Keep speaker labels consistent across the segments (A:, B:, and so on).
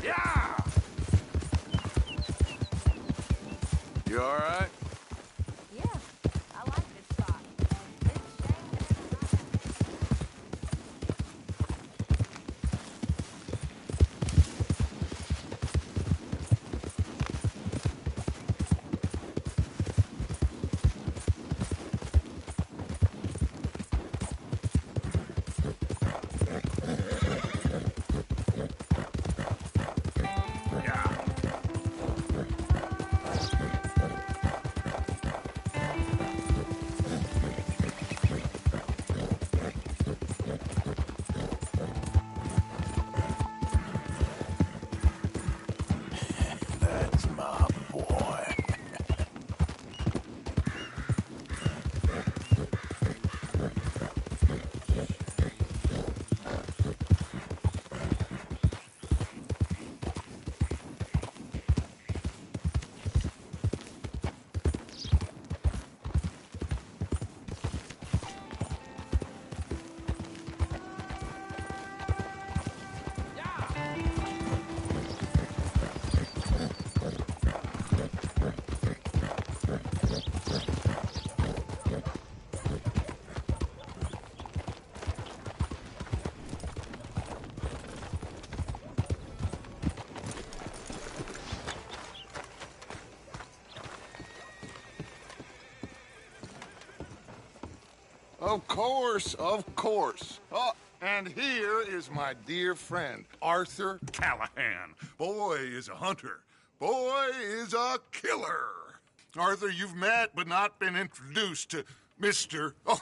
A: Yeah! You all right?
B: Yeah, I like this spot. It's a shame that
A: That's my boy.
C: Of course, of course. Oh, and here is my dear friend, Arthur Callahan. Boy is a hunter. Boy is a killer. Arthur, you've met but not been introduced to Mr. Oh,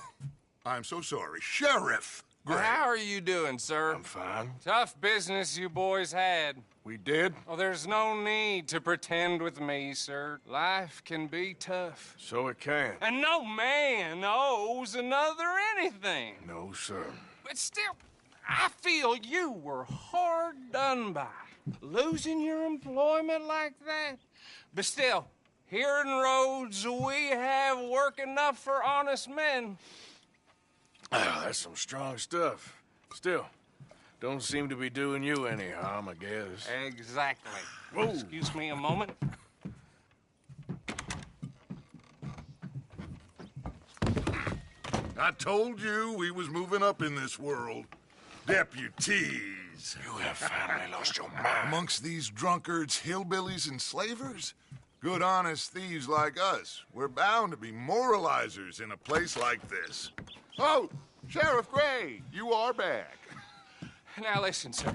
C: I'm so sorry, Sheriff Gray.
D: How are you doing, sir?
A: I'm fine.
D: Tough business you boys had.
A: We did?
D: Oh, there's no need to pretend with me, sir. Life can be tough.
A: So it can.
D: And no man owes another anything.
A: No, sir.
D: But still, I feel you were hard done by. Losing your employment like that. But still, here in Rhodes, we have work enough for honest men.
A: Ah, that's some strong stuff. Still, don't seem to be doing you any harm, I guess.
D: Exactly.
A: Whoa.
D: Excuse me a moment.
C: I told you we was moving up in this world. Deputies.
A: You have finally lost your mind.
C: Amongst these drunkards, hillbillies, and slavers? Good honest thieves like us. We're bound to be moralizers in a place like this. Oh, Sheriff Gray, you are back.
D: Now listen, sir.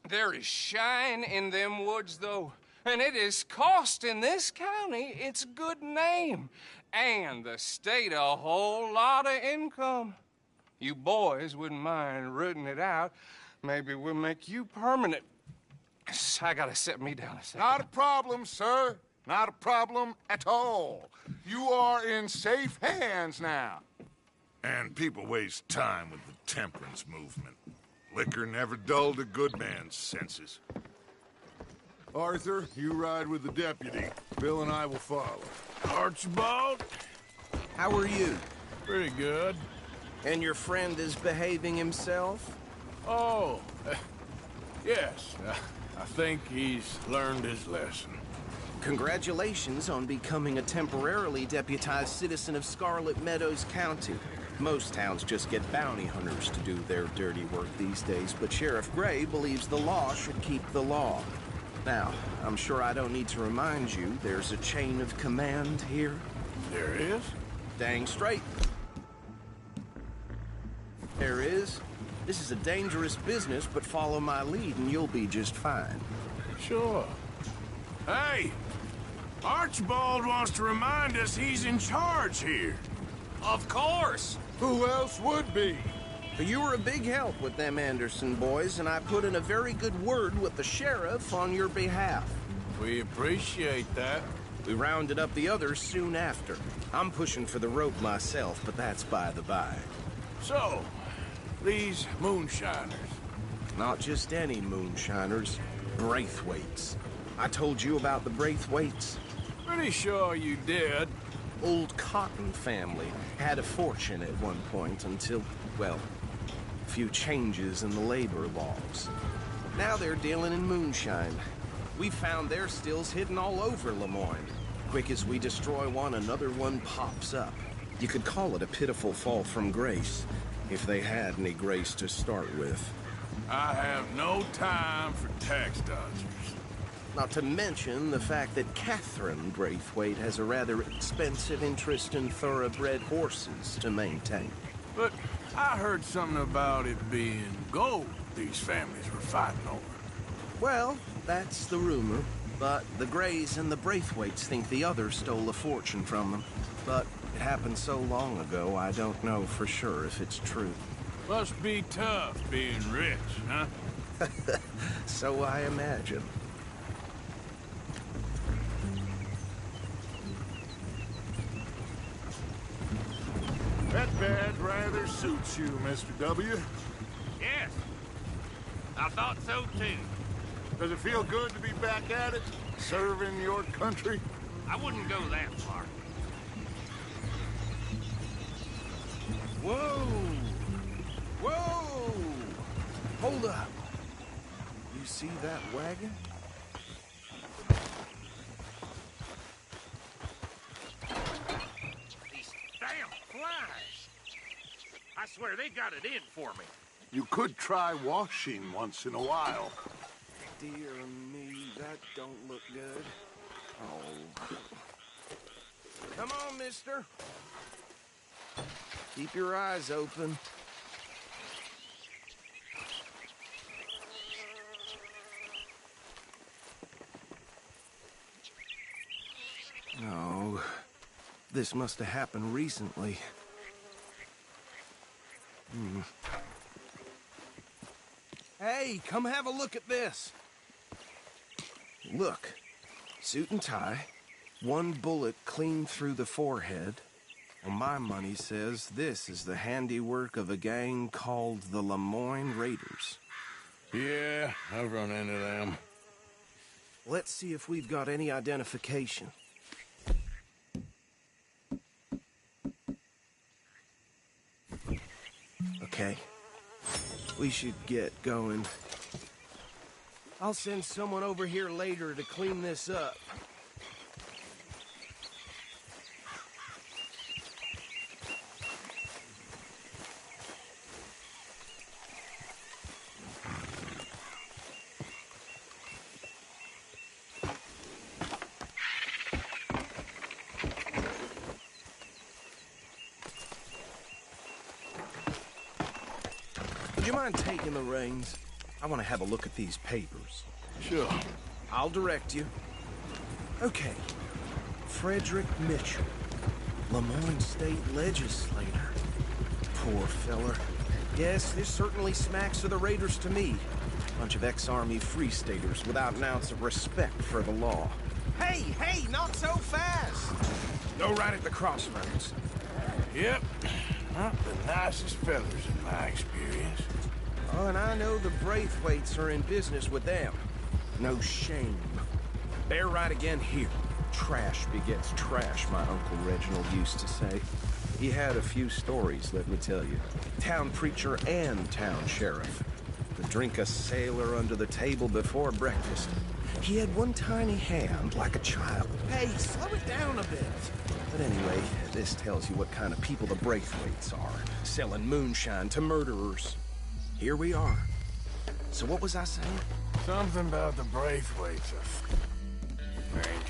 D: There is shine in them woods, though, and it is costing this county its good name and the state a whole lot of income. You boys wouldn't mind rooting it out. Maybe we'll make you permanent. I gotta set me down a second.
C: Not a problem, sir. Not a problem at all. You are in safe hands now. And people waste time with the temperance movement. Liquor never dulled a good man's senses. Arthur, you ride with the deputy. Bill and I will follow.
A: Archibald?
E: How are you?
A: Pretty good.
E: And your friend is behaving himself?
A: Oh, yes. I think he's learned his lesson.
E: Congratulations on becoming a temporarily deputized citizen of Scarlet Meadows County. Most towns just get bounty hunters to do their dirty work these days, but Sheriff Gray believes the law should keep the law. Now, I'm sure I don't need to remind you there's a chain of command here.
A: There is?
E: Dang straight. There is. This is a dangerous business, but follow my lead and you'll be just fine.
A: Sure. Hey! Archibald wants to remind us he's in charge here.
D: Of course.
C: Who else would be?
E: You were a big help with them Anderson boys, and I put in a very good word with the sheriff on your behalf.
A: We appreciate that.
E: We rounded up the others soon after. I'm pushing for the rope myself, but that's by the by.
A: So, these moonshiners.
E: Not just any moonshiners, Braithwaites. I told you about the Braithwaites.
A: Pretty sure you did.
E: Old Cotton family had a fortune at one point until, well, a few changes in the labor laws. Now they're dealing in moonshine. We found their stills hidden all over Lemoyne. Quick as we destroy one, another one pops up. You could call it a pitiful fall from grace, if they had any grace to start with.
A: I have no time for tax dodgers.
E: Not to mention the fact that Catherine Braithwaite has a rather expensive interest in thoroughbred horses to maintain.
A: But I heard something about it being gold these families were fighting over.
E: Well, that's the rumor. But the Greys and the Braithwaites think the others stole a fortune from them. But it happened so long ago, I don't know for sure if it's true.
A: Must be tough being rich, huh?
E: So I imagine.
C: That badge rather suits you, Mr. W.
F: Yes. I thought so too.
C: Does it feel good to be back at it, serving your country?
F: I wouldn't go that far.
E: Whoa! Whoa! Hold up. You see that wagon?
F: These damn flies. I swear they got it in for me.
C: You could try washing once in a while.
E: Dear me, that don't look good. Oh. Come on, mister. Keep your eyes open. No. This must have happened recently. Hey, come have a look at this. Look. Suit and tie. One bullet clean through the forehead. Well, my money says this is the handiwork of a gang called the Lemoyne Raiders.
A: Yeah, I've run into them.
E: Let's see if we've got any identification. Okay. We should get going. I'll send someone over here later to clean this up. Would you mind taking the reins? I want to have a look at these papers.
A: Sure.
E: I'll direct you. Okay. Frederick Mitchell, Lemoyne State Legislator. Poor feller. Yes, this certainly smacks of the Raiders to me. Bunch of ex-Army Free Staters without an ounce of respect for the law. Hey, not so fast! Go right at the crossroads.
A: Yep. Not the nicest fellas in my experience.
E: Oh, and I know the Braithwaites are in business with them. No shame. Bear right again here. Trash begets trash, my Uncle Reginald used to say. He had a few stories, let me tell you. Town preacher and town sheriff. Could drink a sailor under the table before breakfast. He had one tiny hand like a child. Hey, slow it down a bit. But anyway, this tells you what kind of people the Braithwaites are. Selling moonshine to murderers. Here we are. So what was I saying?
A: Something about the Braithwaites, I think.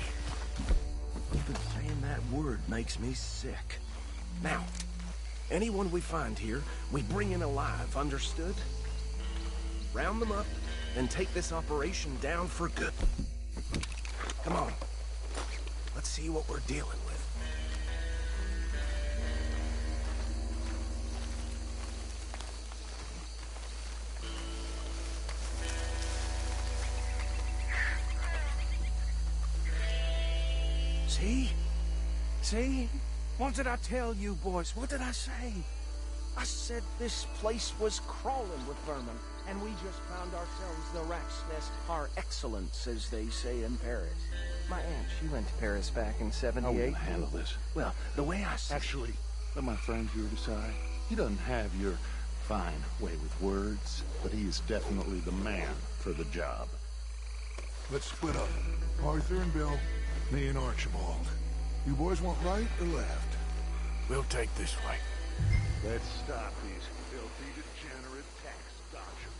E: Even saying that word makes me sick. Now, anyone we find here, we bring in alive, understood? Round them up, and take this operation down for good. Come on. Let's see what we're dealing with. See? See? What did I tell you, boys? What did I say? I said this place was crawling with vermin, and we just found ourselves the rat's nest par excellence, as they say in Paris. My aunt, she went to Paris back in '78.
G: I won't handle this.
E: Well, the way I see
G: Actually, let my friend here decide. He doesn't have your
C: Fine way with words, but he is definitely the man for the job. Let's split up. Arthur and Bill, me and Archibald. You boys want right or left?
A: We'll take this way.
C: Let's stop these filthy, degenerate tax dodgers.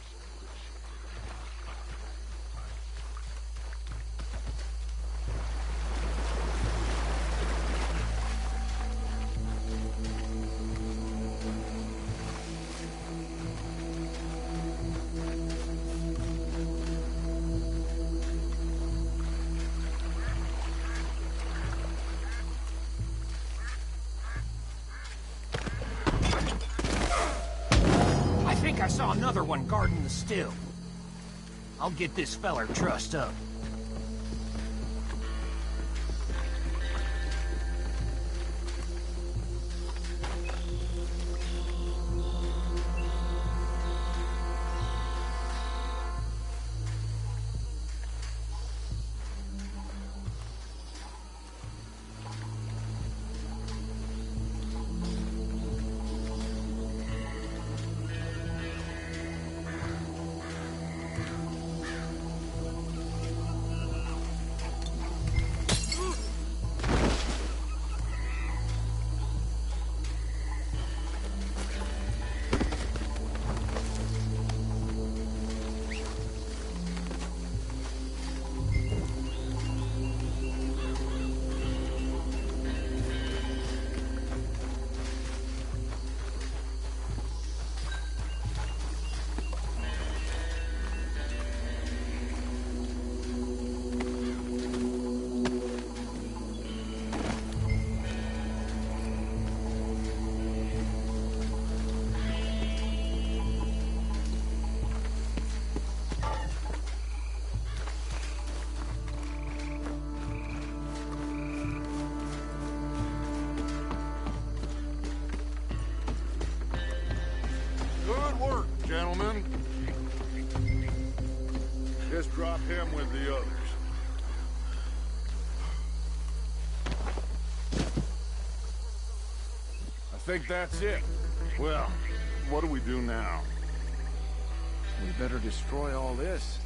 G: I saw another one guarding the still. I'll get this feller trussed up. Good work, gentlemen. Just drop him with the others.
A: I think that's it.
C: Well, what do we do now?
E: We better destroy all this.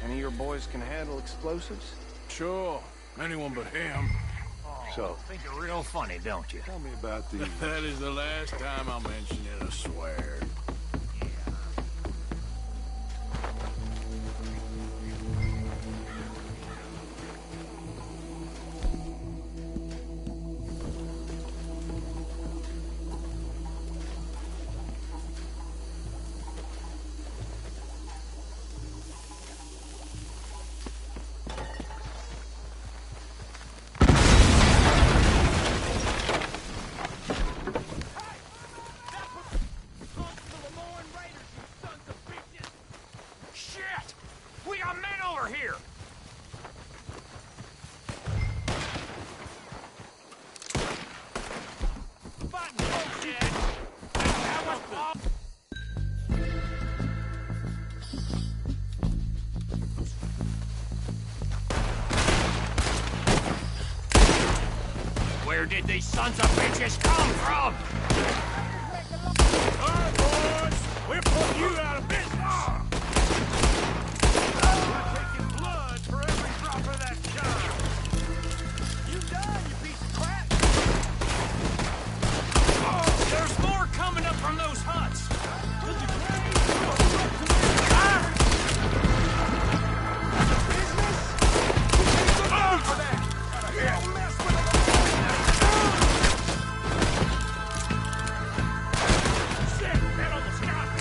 E: Any of your boys can handle explosives?
A: Sure. Anyone but him.
C: So,
G: Think you're real funny, don't you?
C: tell me about these.
A: That is the last time I'll mention it, I swear.
G: Shit! We got men over here! Fucking bullshit! That was all... Where did these sons of bitches come from?
A: All right, boys. We're putting you out of business.
F: Taking blood for every drop of that child. You done, you piece of crap.
G: Oh, there's more coming up from those huts!
F: Shit, that almost got me.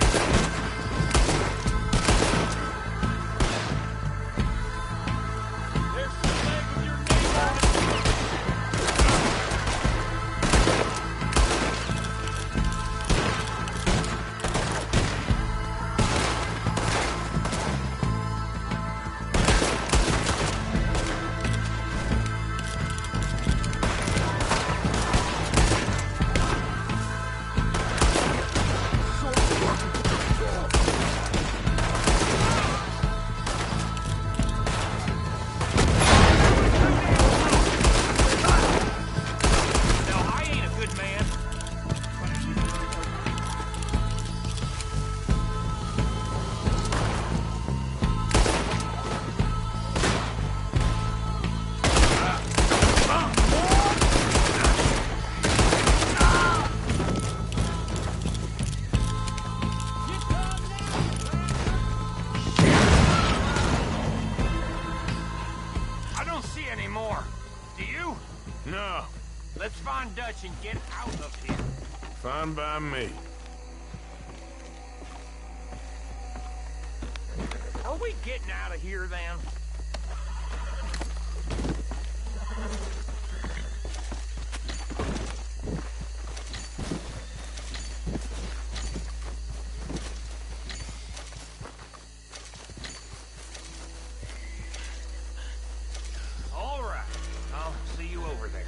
G: anymore. Do you?
F: No,
G: Let's find Dutch and get out of here.
F: fine by me.
G: Are we getting out of here, then? All right. I'll see you over there.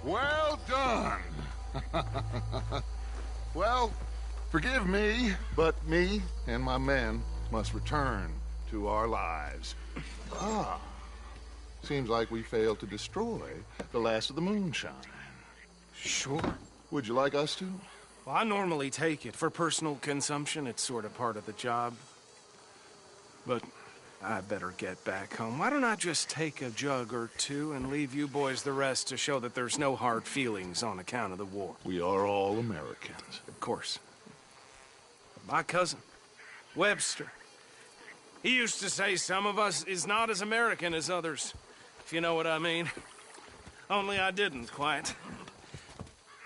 C: Well done. Well, forgive me, but me and my men must return to our lives. Ah, seems like we failed to destroy the last of the moonshine.
E: Sure.
C: Would you like us to?
E: Well, I normally take it. For personal consumption, it's sort of part of the job. But I better get back home. Why don't I just take a jug or two and leave you boys the rest to show that there's no hard feelings on account of the war?
C: We are all Americans.
E: Of course. My cousin, Webster, he used to say some of us is not as American as others, if you know what I mean. Only I didn't quite.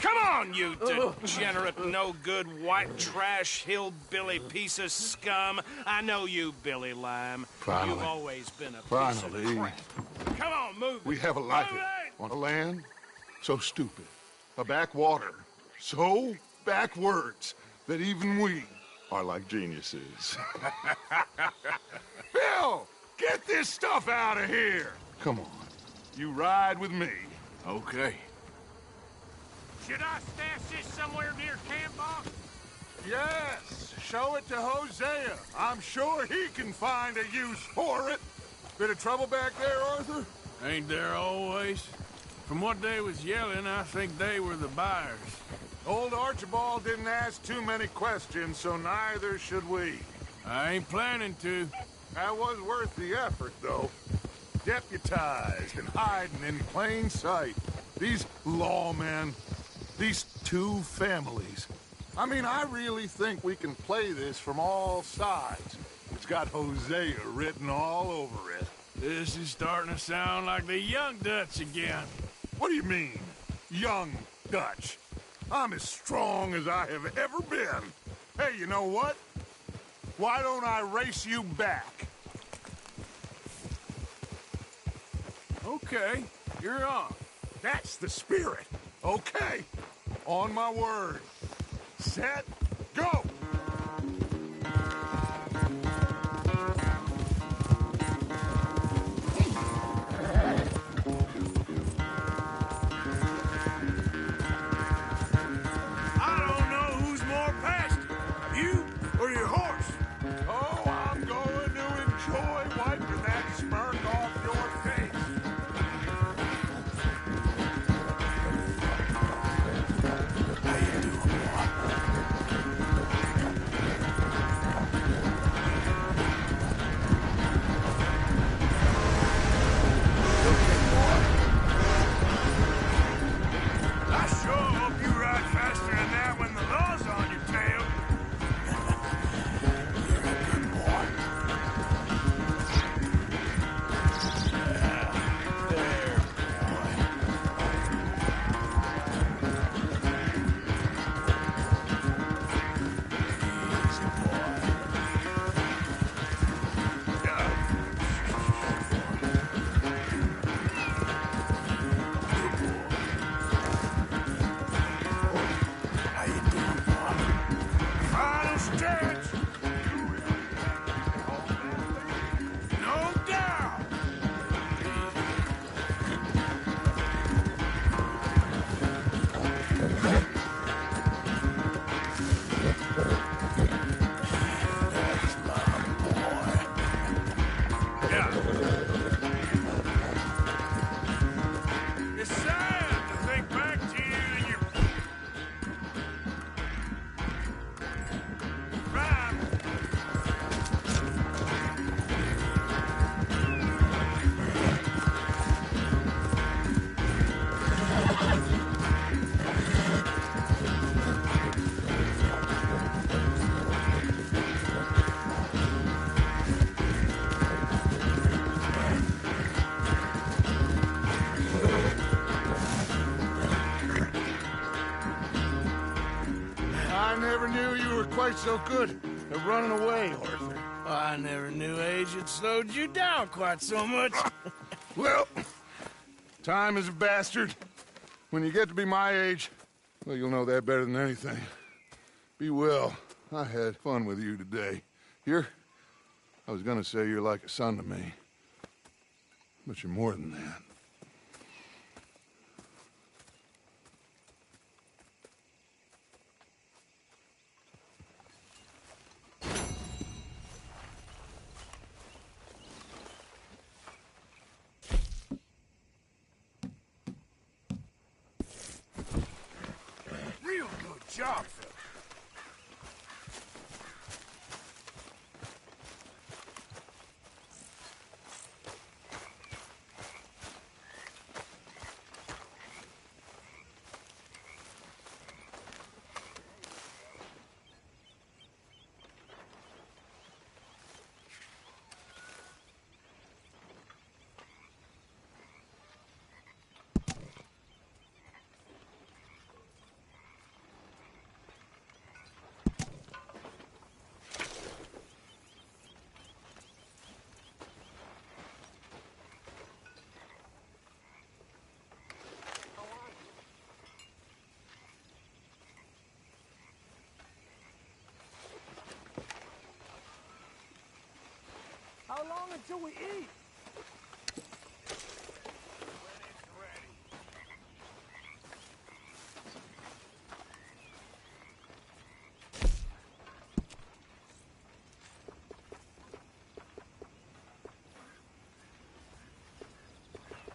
E: Come on, you degenerate, no-good, white trash, hillbilly piece of scum. I know you, Billy Lime.
C: Finally.
E: You've always been a piece
C: Finally.
E: of crap. Come on, move
C: We
E: it.
C: have a life
E: Move it!
C: on a land so stupid, a backwater so backwards that even we are like geniuses. Bill, get this stuff out of here. Come on, you ride with me.
A: Okay.
G: Should I stash this somewhere near camp, boss?
C: Yes, show it to Hosea. I'm sure he can find a use for it. Bit of trouble back there, Arthur?
A: Ain't there always? From what they was yelling, I think they were the buyers.
C: Old Archibald didn't ask too many questions, so neither should we.
A: I ain't planning to.
C: That was worth the effort, though. Deputized and hiding in plain sight. These lawmen, these two families. I mean, I really think we can play this from all sides. It's got Hosea written all over it.
A: This is starting to sound like the Young Dutch again.
C: What do you mean, young Dutch? I'm as strong as I have ever been. Hey, you know what? Why don't I race you back?
A: Okay, you're on.
C: That's the spirit. Okay. On my word. Set, go!
A: I don't know who's more past it, you or your horse.
C: Oh, I'm going to enjoy wiping that smirk off your face. I never knew you were quite so good at running away, Arthur.
A: I never knew age had slowed you down quite so much.
C: Well, time is a bastard. When you get to be my age, well, you'll know that better than anything. Be well. I had fun with you today. I was gonna say you're like a son to me, but you're more than that.
F: Real good job, fella. How long until we eat?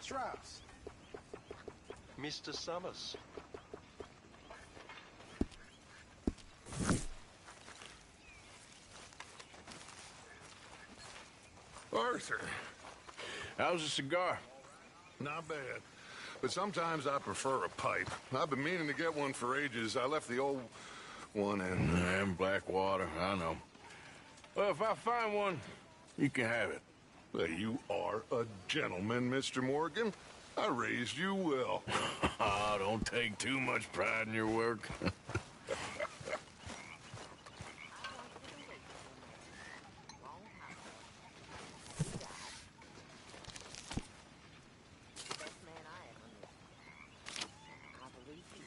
F: Strauss.
H: Mr. Summers.
C: Arthur.
A: How's the cigar?
C: Not bad. But sometimes I prefer a pipe. I've been meaning to get one for ages. I left the old one in.
A: And Blackwater, I know. Well, if I find one, you can have it.
C: Well, you are a gentleman, Mr. Morgan. I raised you well.
A: Oh, don't take too much pride in your work.
B: Best man I ever knew. I believe you.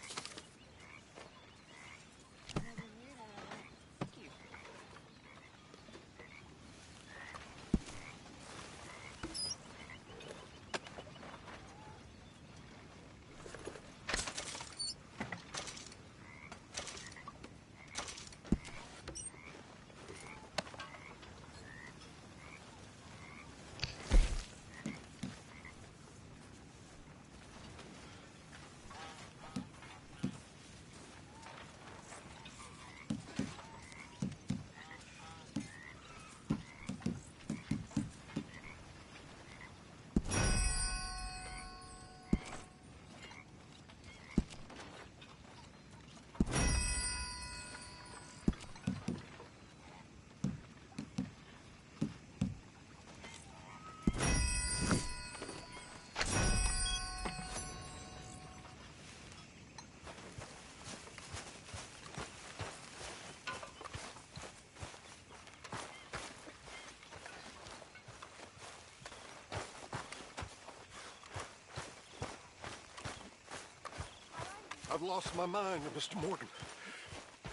H: I've lost my mind, Mr. Morgan.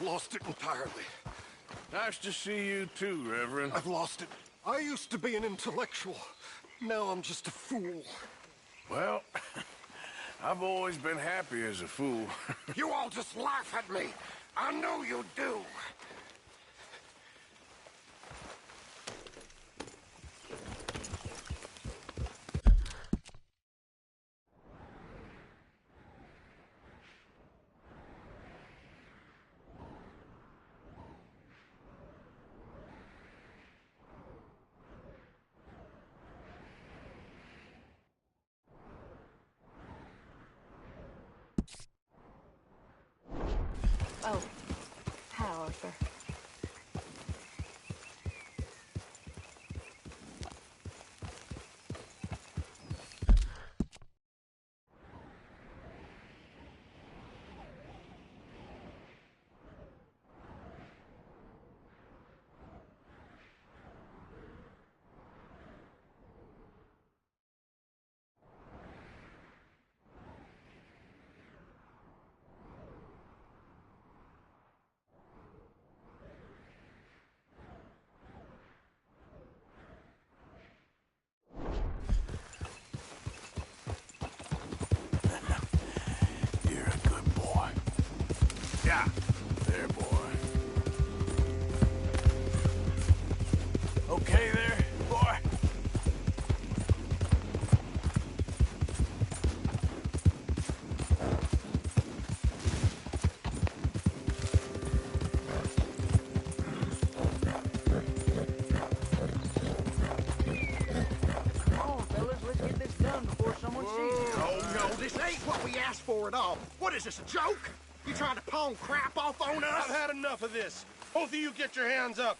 H: Lost it entirely.
A: Nice to see you too, Reverend.
H: I've lost it. I used to be an intellectual. Now I'm just a fool.
A: Well, I've always been happy as a fool.
H: You all just laugh at me. I know you do.
B: Oh, hi, Arthur.
F: Yeah.
A: There, boy.
F: Okay there, boy?
B: Come on, fellas, let's get this done before someone sees it.
H: Oh, no, this ain't what we asked for at all. What is this, a joke? You trying to pawn crap off on us?
F: I've had enough of this. Both of you get your hands up.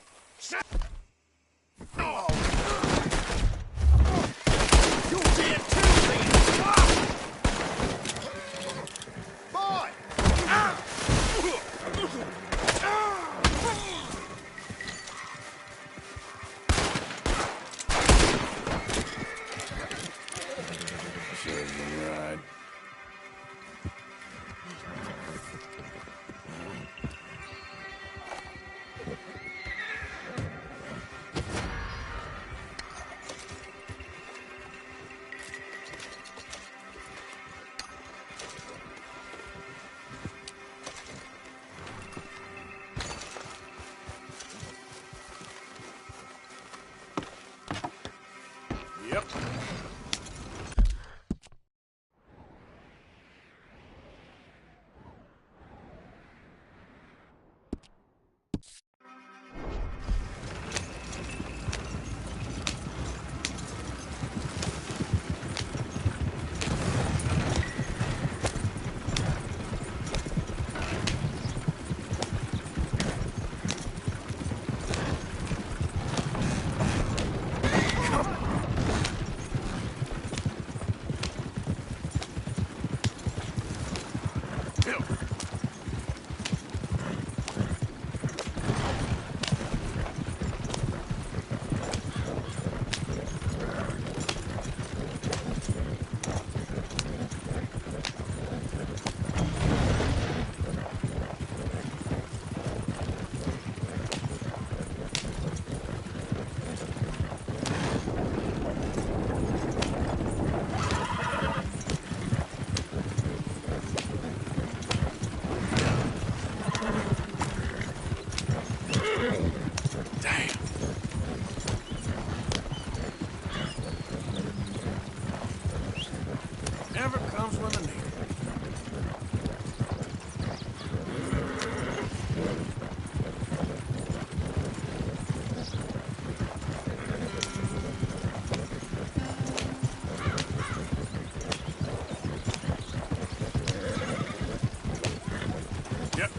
H: Oh. You did too, Lee! Boy!
A: Serves him right. Yep. Damn. Never comes when I need it. Yep.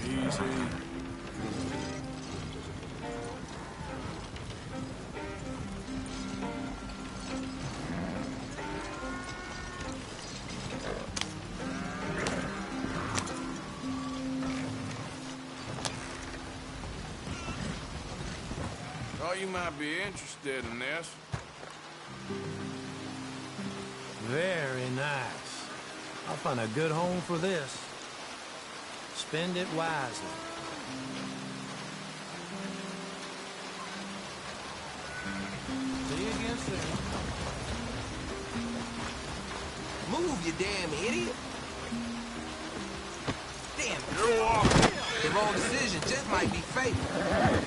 A: Easy. Thought you might be interested in this.
I: Very nice. I'll find a good home for this. Spend it wisely. See you again soon.
E: Move, you damn idiot! Damn,
F: You're off.
E: the wrong decision just might be fatal.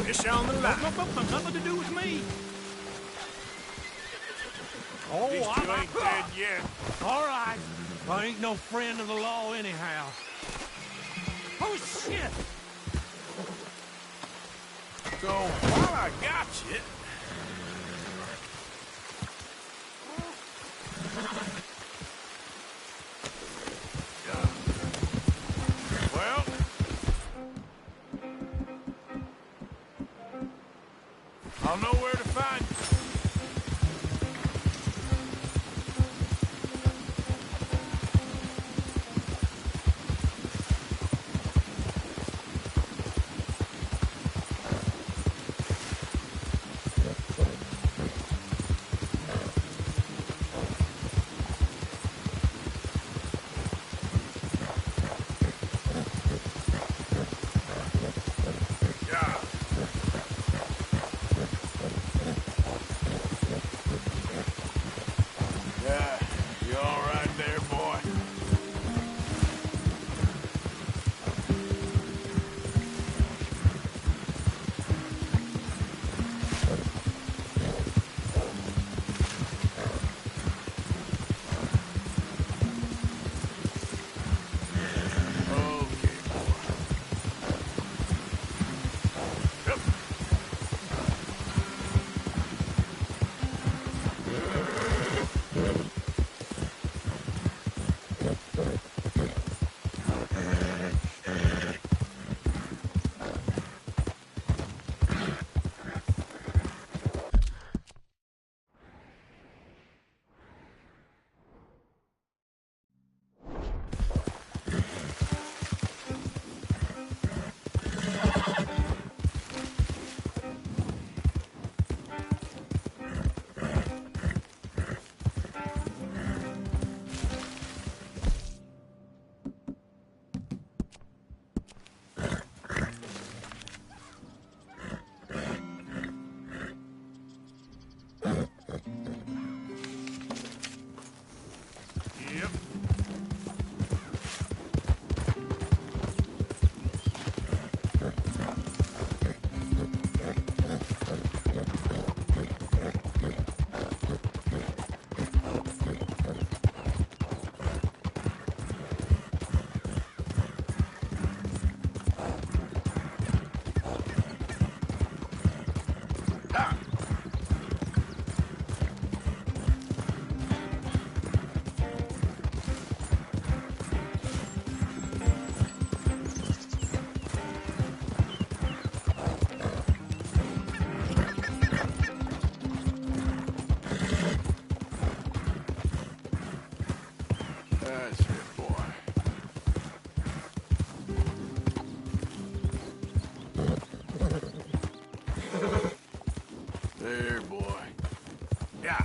F: Fish on the line.
G: Nothing to do with me.
F: At least you ain't dead yet.
G: All right. I ain't no friend of the law anyhow. Oh, shit!
F: So, while I got you... Well... I'll know where to find you. Yeah, you all right there, boy? Okay, boy. Yep. Yep. That's it, boy. There, boy. Yeah.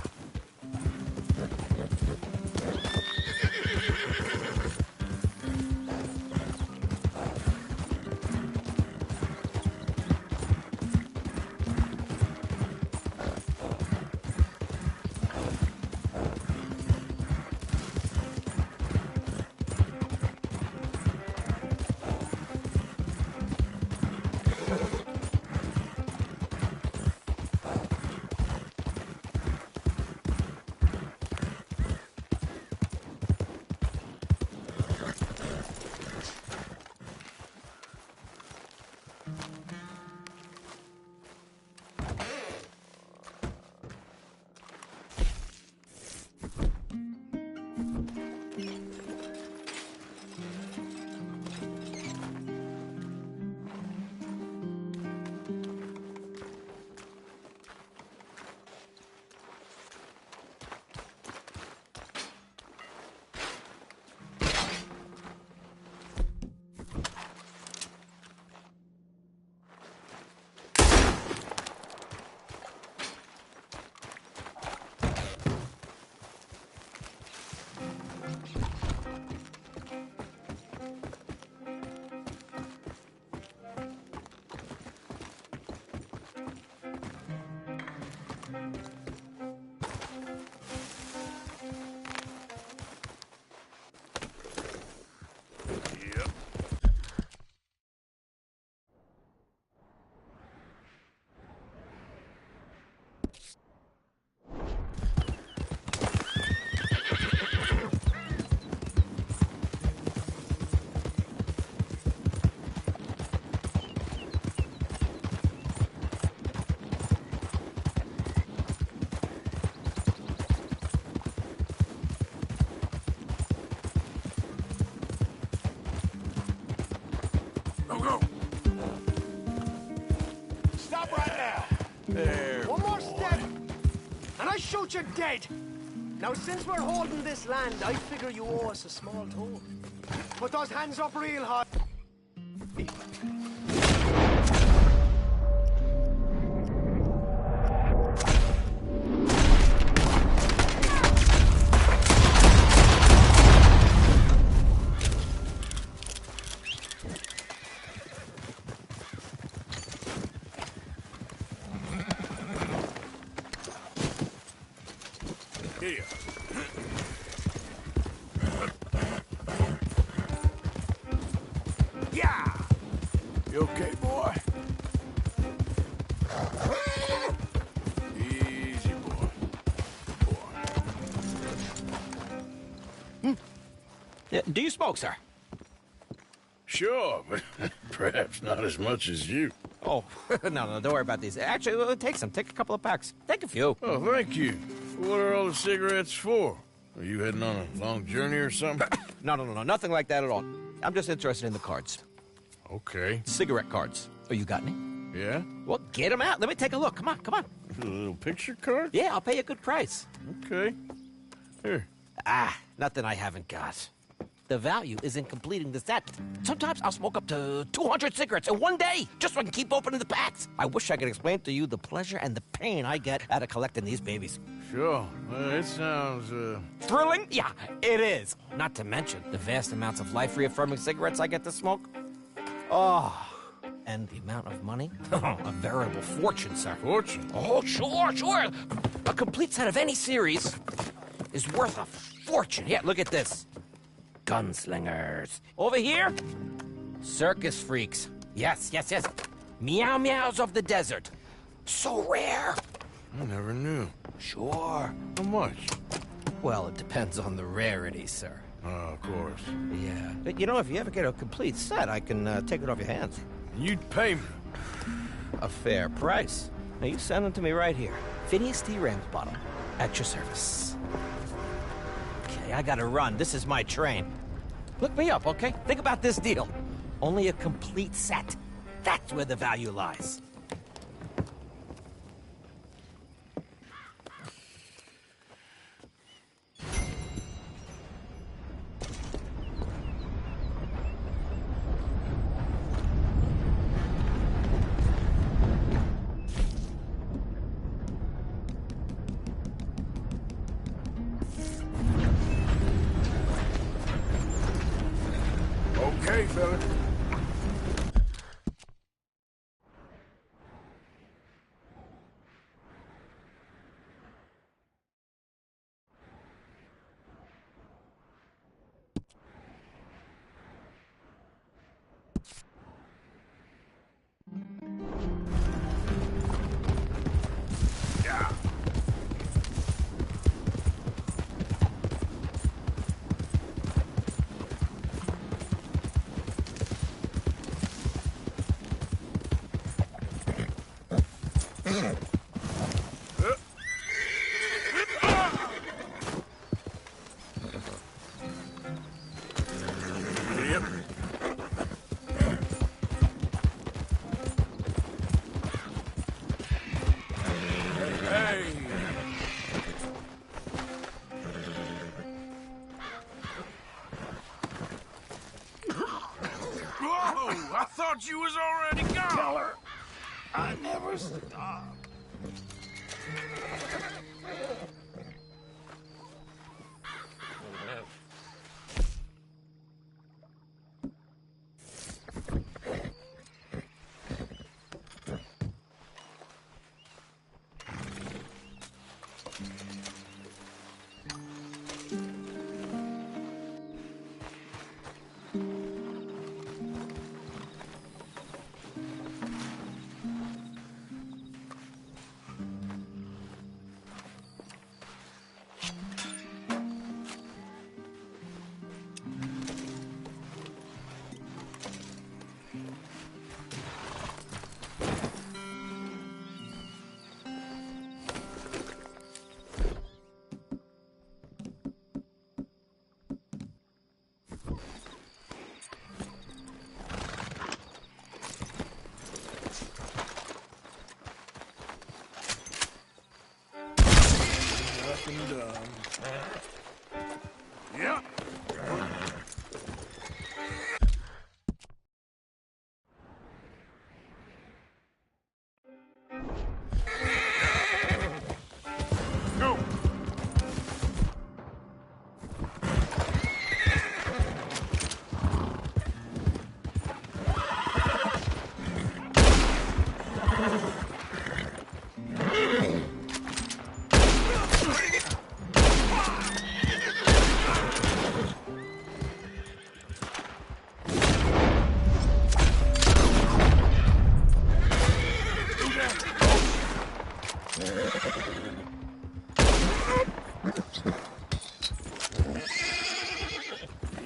A: There,
F: One more
A: boy.
F: step, and I shoot you dead. Now, since we're holding this land, I figure you owe us a small toll. Put those hands up real high.
A: Here.
F: Yeah!
A: You okay, boy? Easy, boy.
J: Do you smoke, sir?
A: Sure, but perhaps not as much as you.
J: Oh, no, don't worry about these. Actually, take some. Take a couple of packs. Take a few.
A: Oh, thank you. What are all the cigarettes for? Are you heading on a long journey or something?
J: No, nothing like that at all. I'm just interested in the cards.
A: Okay.
J: Cigarette cards. Oh, you got any?
A: Yeah?
J: Well, get them out. Let me take a look. Come on.
A: A little picture card?
J: Yeah, I'll pay you a good price.
A: Okay. Here.
J: Nothing I haven't got. The value is in completing the set. Sometimes I'll smoke up to 200 cigarettes in one day, just so I can keep opening the packs. I wish I could explain to you the pleasure and the pain I get out of collecting these babies.
A: Sure. It sounds,
J: Thrilling? Yeah, it is. Not to mention the vast amounts of life-reaffirming cigarettes I get to smoke. Oh, and the amount of money? A veritable fortune, sir.
A: Fortune?
J: Oh, sure. A complete set of any series is worth a fortune. Yeah, look at this. Gunslingers. Over here, circus freaks. Yes. Meow meows of the desert. So rare.
A: I never knew.
J: Sure.
A: How much?
J: Well, it depends on the rarity, sir.
A: Oh, of course.
J: Yeah. But, you know, if you ever get a complete set, I can take it off your hands.
A: You'd pay me.
J: A fair price. Now, you send them to me right here. Phineas T. Ramsbottom, at your service. Okay, I gotta run. This is my train. Look me up, okay? Think about this deal. Only a complete set. That's where the value lies.
A: Okay, fella. Yep. Hey. Whoa! I thought you was already gone.
F: Tell her I never stop.
A: and done. Yeah. Go.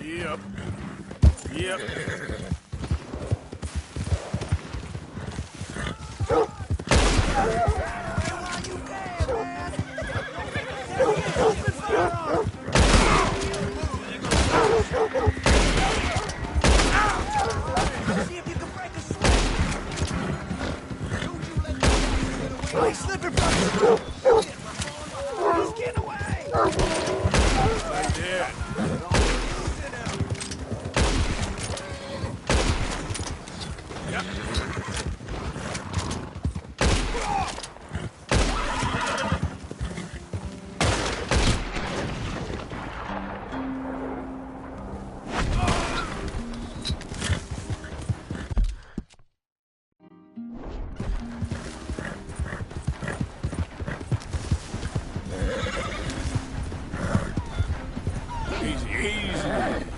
A: Yep. Yep.
F: See if you can break a sweat. Oh, he's slipping from He's getting away.
A: I did. Easy, easy.